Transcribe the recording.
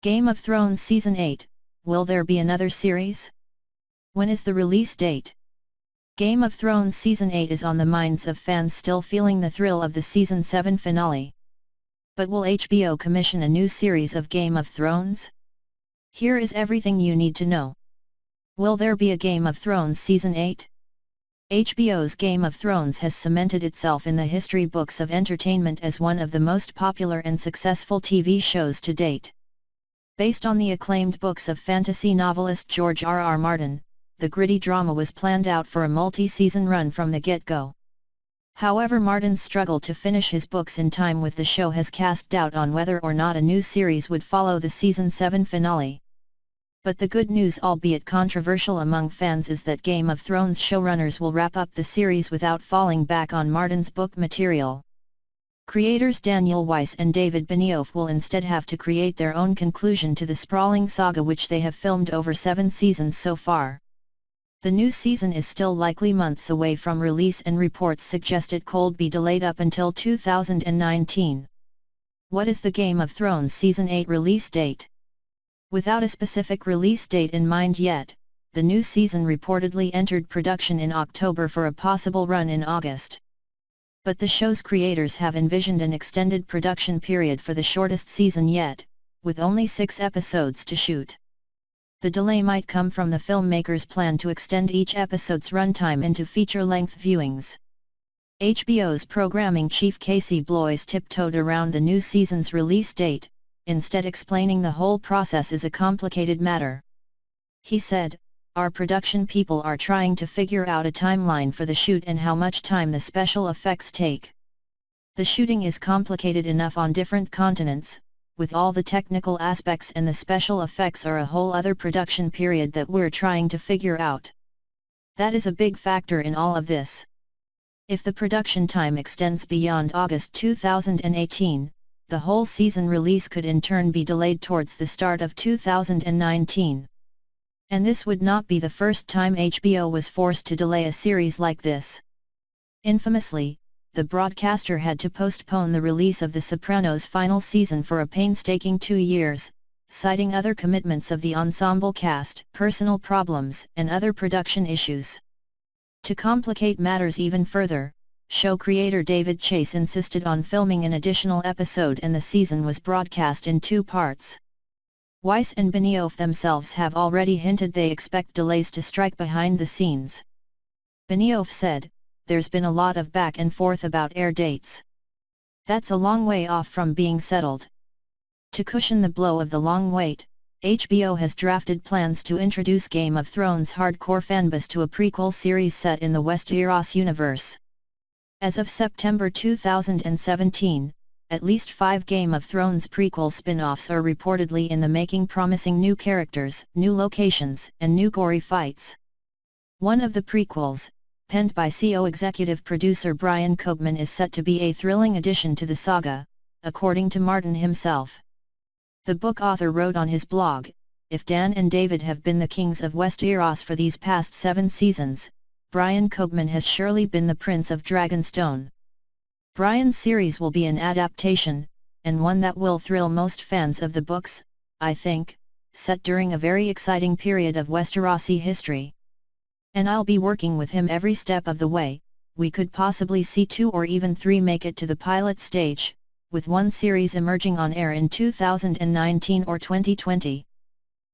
Game of Thrones Season 8, will there be another series? When is the release date? Game of Thrones Season 8 is on the minds of fans still feeling the thrill of the Season 7 finale. But will HBO commission a new series of Game of Thrones? Here is everything you need to know. Will there be a Game of Thrones Season 8? HBO's Game of Thrones has cemented itself in the history books of entertainment as one of the most popular and successful TV shows to date. Based on the acclaimed books of fantasy novelist George R.R. Martin, the gritty drama was planned out for a multi-season run from the get-go. However, Martin's struggle to finish his books in time with the show has cast doubt on whether or not a new series would follow the Season 7 finale. But the good news, albeit controversial among fans, is that Game of Thrones showrunners will wrap up the series without falling back on Martin's book material. Creators Daniel Weiss and David Benioff will instead have to create their own conclusion to the sprawling saga which they have filmed over 7 seasons so far. The new season is still likely months away from release, and reports suggest it could be delayed up until 2019. What is the Game of Thrones Season 8 release date? Without a specific release date in mind yet, the new season reportedly entered production in October for a possible run in August. But the show's creators have envisioned an extended production period for the shortest season yet, with only 6 episodes to shoot. The delay might come from the filmmakers' plan to extend each episode's runtime into feature-length viewings. HBO's programming chief Casey Bloys tiptoed around the new season's release date, instead explaining the whole process is a complicated matter. He said, "Our production people are trying to figure out a timeline for the shoot and how much time the special effects take. The shooting is complicated enough on different continents, with all the technical aspects, and the special effects are a whole other production period that we're trying to figure out. That is a big factor in all of this. If the production time extends beyond August 2018, the whole season release could in turn be delayed towards the start of 2019. And this would not be the first time HBO was forced to delay a series like this. Infamously, the broadcaster had to postpone the release of The Sopranos' final season for a painstaking 2 years, citing other commitments of the ensemble cast, personal problems, and other production issues. To complicate matters even further, show creator David Chase insisted on filming an additional episode, and the season was broadcast in 2 parts. Weiss and Benioff themselves have already hinted they expect delays to strike behind the scenes. Benioff said, "There's been a lot of back and forth about air dates. That's a long way off from being settled." To cushion the blow of the long wait, HBO has drafted plans to introduce Game of Thrones hardcore fanbase to a prequel series set in the Westeros universe. As of September 2017, at least 5 Game of Thrones prequel spin-offs are reportedly in the making, promising new characters, new locations, and new gory fights. One of the prequels, penned by CO executive producer Brian Kochman, is set to be a thrilling addition to the saga, according to Martin himself. The book author wrote on his blog, "If Dan and David have been the kings of Westeros for these past 7 seasons, Brian Kochman has surely been the Prince of Dragonstone." Brian's series will be an adaptation, and one that will thrill most fans of the books, I think, set during a very exciting period of Westerosi history. And I'll be working with him every step of the way. We could possibly see 2 or even 3 make it to the pilot stage, with one series emerging on air in 2019 or 2020.